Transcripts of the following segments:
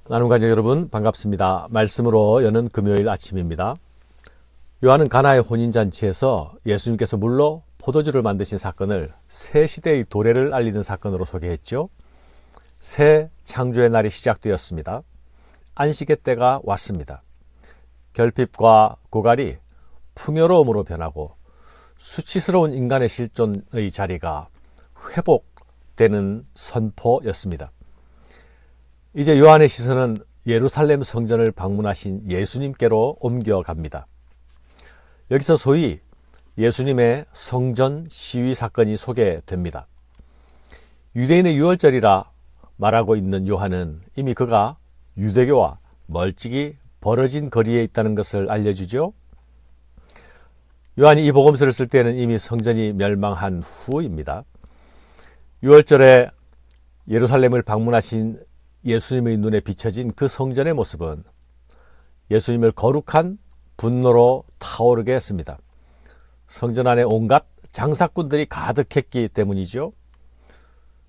나눔 가족 여러분 반갑습니다. 말씀으로 여는 금요일 아침입니다. 요한은 가나의 혼인잔치에서 예수님께서 물로 포도주를 만드신 사건을 새 시대의 도래를 알리는 사건으로 소개했죠. 새 창조의 날이 시작되었습니다. 안식의 때가 왔습니다. 결핍과 고갈이 풍요로움으로 변하고 수치스러운 인간의 실존의 자리가 회복되는 선포였습니다. 이제 요한의 시선은 예루살렘 성전을 방문하신 예수님께로 옮겨갑니다. 여기서 소위 예수님의 성전 시위 사건이 소개됩니다. 유대인의 유월절이라 말하고 있는 요한은 이미 그가 유대교와 멀찍이 벌어진 거리에 있다는 것을 알려주죠. 요한이 이 복음서를 쓸 때는 이미 성전이 멸망한 후입니다. 유월절에 예루살렘을 방문하신 예수님의 눈에 비춰진 그 성전의 모습은 예수님을 거룩한 분노로 타오르게 했습니다. 성전 안에 온갖 장사꾼들이 가득했기 때문이죠.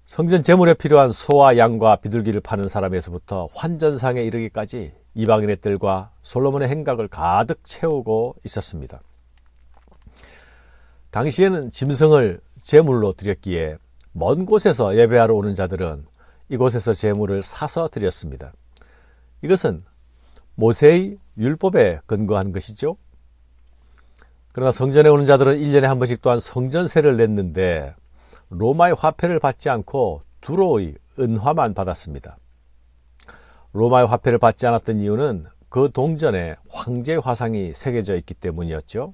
성전 제물에 필요한 소와 양과 비둘기를 파는 사람에서부터 환전상에 이르기까지 이방인의 뜰과 솔로몬의 행각을 가득 채우고 있었습니다. 당시에는 짐승을 제물로 드렸기에 먼 곳에서 예배하러 오는 자들은 이곳에서 제물을 사서 드렸습니다. 이것은 모세의 율법에 근거한 것이죠. 그러나 성전에 오는 자들은 1년에 한 번씩 또한 성전세를 냈는데 로마의 화폐를 받지 않고 두로의 은화만 받았습니다. 로마의 화폐를 받지 않았던 이유는 그 동전에 황제의 화상이 새겨져 있기 때문이었죠.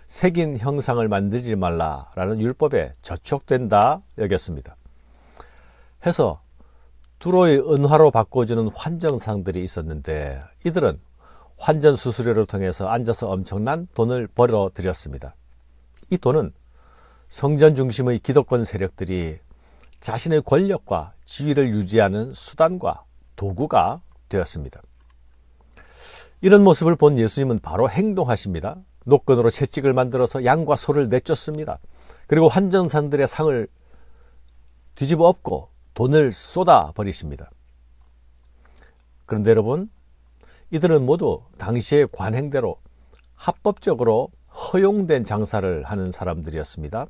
새긴 형상을 만들지 말라라는 율법에 저촉된다 여겼습니다. 해서 두로의 은화로 바꿔주는 환정상들이 있었는데 이들은 환전 수수료를 통해서 앉아서 엄청난 돈을 벌어들였습니다. 이 돈은 성전 중심의 기득권 세력들이 자신의 권력과 지위를 유지하는 수단과 도구가 되었습니다. 이런 모습을 본 예수님은 바로 행동하십니다. 노끈으로 채찍을 만들어서 양과 소를 내쫓습니다. 그리고 환전상들의 상을 뒤집어 엎고 돈을 쏟아버리십니다. 그런데 여러분, 이들은 모두 당시의 관행대로 합법적으로 허용된 장사를 하는 사람들이었습니다.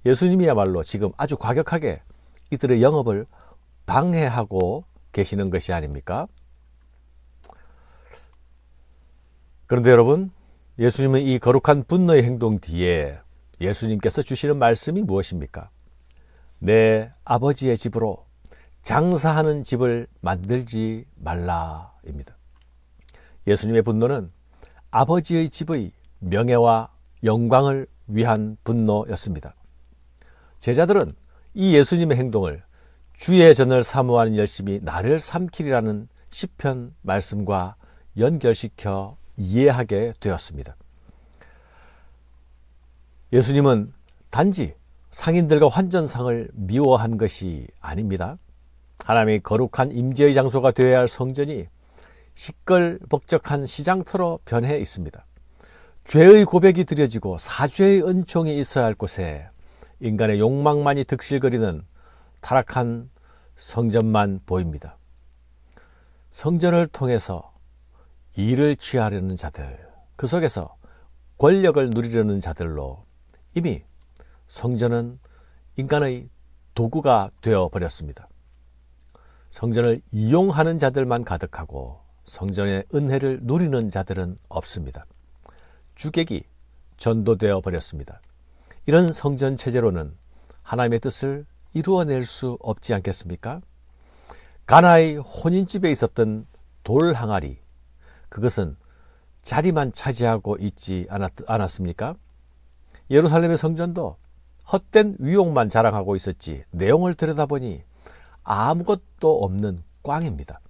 예수님이야말로 지금 아주 과격하게 이들의 영업을 방해하고 계시는 것이 아닙니까? 그런데 여러분, 예수님은 이 거룩한 분노의 행동 뒤에 예수님께서 주시는 말씀이 무엇입니까? 내 아버지의 집으로 장사하는 집을 만들지 말라입니다. 예수님의 분노는 아버지의 집의 명예와 영광을 위한 분노였습니다. 제자들은 이 예수님의 행동을 주의 전을 사모하는 열심이 나를 삼키리라는 시편 말씀과 연결시켜 이해하게 되었습니다. 예수님은 단지 상인들과 환전상을 미워한 것이 아닙니다. 하나님의 거룩한 임재의 장소가 되어야 할 성전이 시끌벅적한 시장터로 변해 있습니다. 죄의 고백이 드려지고 사죄의 은총이 있어야 할 곳에 인간의 욕망만이 득실거리는 타락한 성전만 보입니다. 성전을 통해서 이를 취하려는 자들, 그 속에서 권력을 누리려는 자들로 이미 성전은 인간의 도구가 되어버렸습니다. 성전을 이용하는 자들만 가득하고 성전의 은혜를 누리는 자들은 없습니다. 주객이 전도되어 버렸습니다. 이런 성전 체제로는 하나님의 뜻을 이루어낼 수 없지 않겠습니까? 가나의 혼인집에 있었던 돌 항아리, 그것은 자리만 차지하고 있지 않았습니까? 예루살렘의 성전도 헛된 위용만 자랑하고 있었지 내용을 들여다보니 아무것도 없는 꽝입니다.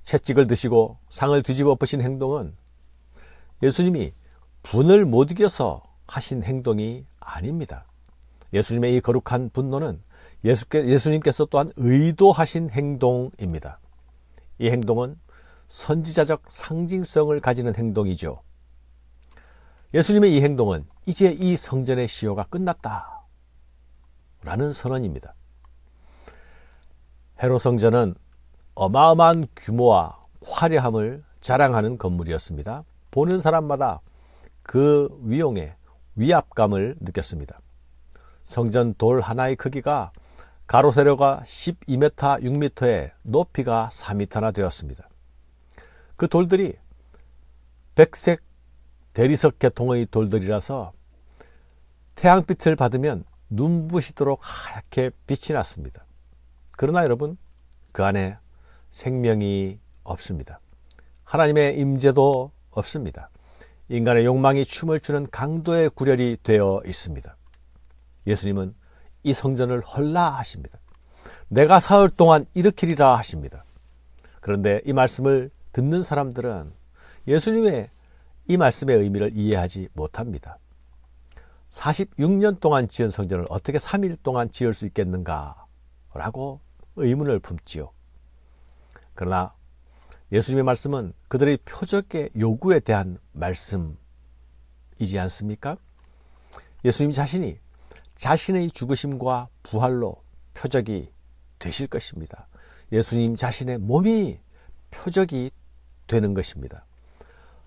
채찍을 드시고 상을 뒤집어 엎으신 행동은 예수님이 분을 못 이겨서 하신 행동이 아닙니다. 예수님의 이 거룩한 분노는 예수님께서 또한 의도하신 행동입니다. 이 행동은 선지자적 상징성을 가지는 행동이죠. 예수님의 이 행동은 이제 이 성전의 시효가 끝났다 라는 선언입니다. 헤롯 성전은 어마어마한 규모와 화려함을 자랑하는 건물이었습니다. 보는 사람마다 그 위용에 위압감을 느꼈습니다. 성전 돌 하나의 크기가 가로 세로가 12m, 6m에 높이가 4m나 되었습니다. 그 돌들이 백색 대리석 계통의 돌들이라서 태양빛을 받으면 눈부시도록 하얗게 빛이 났습니다. 그러나 여러분, 그 안에 생명이 없습니다. 하나님의 임재도 없습니다. 인간의 욕망이 춤을 추는 강도의 구렬이 되어 있습니다. 예수님은 이 성전을 헐라 하십니다. 내가 사흘 동안 일으키리라 하십니다. 그런데 이 말씀을 듣는 사람들은 예수님의 이 말씀의 의미를 이해하지 못합니다. 46년 동안 지은 성전을 어떻게 3일 동안 지을 수 있겠는가? 라고 의문을 품지요. 그러나 예수님의 말씀은 그들의 표적의 요구에 대한 말씀이지 않습니까? 예수님 자신이 자신의 죽으심과 부활로 표적이 되실 것입니다. 예수님 자신의 몸이 표적이 되는 것입니다.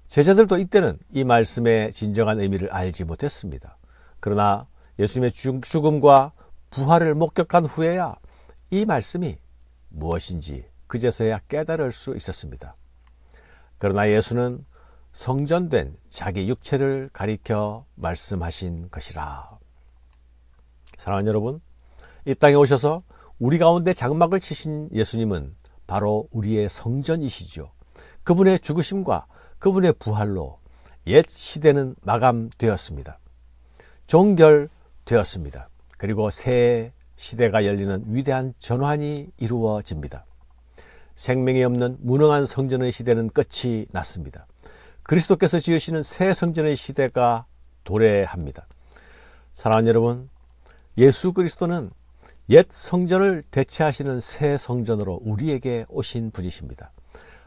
제자들도 이때는 이 말씀의 진정한 의미를 알지 못했습니다. 그러나 예수님의 죽음과 부활을 목격한 후에야 이 말씀이 무엇인지 그제서야 깨달을 수 있었습니다. 그러나 예수는 성전된 자기 육체를 가리켜 말씀하신 것이라. 사랑하는 여러분, 이 땅에 오셔서 우리 가운데 장막을 치신 예수님은 바로 우리의 성전이시죠. 그분의 죽으심과 그분의 부활로 옛 시대는 마감되었습니다. 종결되었습니다. 그리고 새 시대가 열리는 위대한 전환이 이루어집니다. 생명이 없는 무능한 성전의 시대는 끝이 났습니다. 그리스도께서 지으시는 새 성전의 시대가 도래합니다. 사랑하는 여러분, 예수 그리스도는 옛 성전을 대체하시는 새 성전으로 우리에게 오신 분이십니다.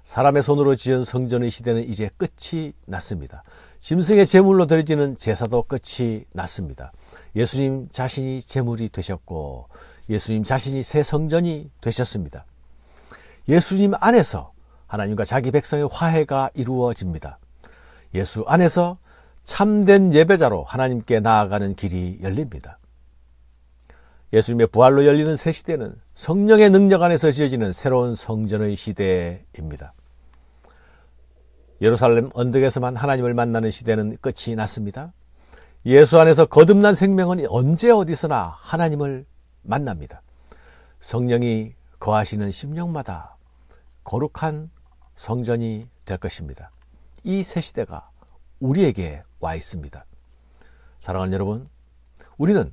사람의 손으로 지은 성전의 시대는 이제 끝이 났습니다. 짐승의 제물로 드려지는 제사도 끝이 났습니다. 예수님 자신이 제물이 되셨고 예수님 자신이 새 성전이 되셨습니다. 예수님 안에서 하나님과 자기 백성의 화해가 이루어집니다. 예수 안에서 참된 예배자로 하나님께 나아가는 길이 열립니다. 예수님의 부활로 열리는 새 시대는 성령의 능력 안에서 지어지는 새로운 성전의 시대입니다. 예루살렘 언덕에서만 하나님을 만나는 시대는 끝이 났습니다. 예수 안에서 거듭난 생명은 언제 어디서나 하나님을 만납니다. 성령이 거하시는 심령마다 거룩한 성전이 될 것입니다. 이 새 시대가 우리에게 와 있습니다. 사랑하는 여러분, 우리는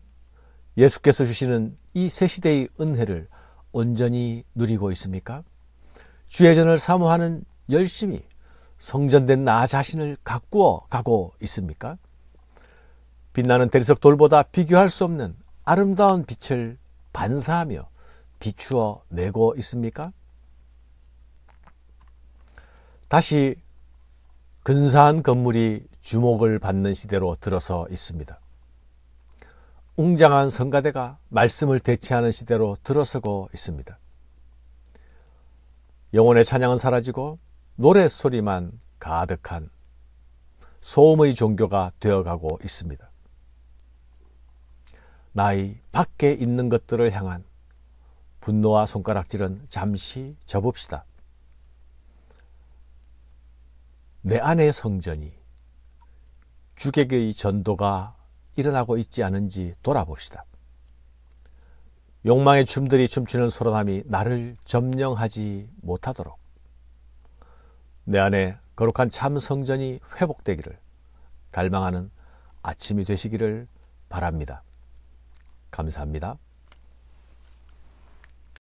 예수께서 주시는 이 새 시대의 은혜를 온전히 누리고 있습니까? 주의 전을 사모하는 열심히 성전된 나 자신을 가꾸어 가고 있습니까? 빛나는 대리석 돌보다 비교할 수 없는 아름다운 빛을 반사하며 비추어 내고 있습니까? 다시 근사한 건물이 주목을 받는 시대로 들어서 있습니다. 웅장한 성가대가 말씀을 대체하는 시대로 들어서고 있습니다. 영혼의 찬양은 사라지고 노랫소리만 가득한 소음의 종교가 되어가고 있습니다. 나의 밖에 있는 것들을 향한 분노와 손가락질은 잠시 접읍시다. 내 안의 성전이 주객의 전도가 일어나고 있지 않은지 돌아봅시다. 욕망의 춤들이 춤추는 소란함이 나를 점령하지 못하도록 내 안에 거룩한 참 성전이 회복되기를 갈망하는 아침이 되시기를 바랍니다. 감사합니다.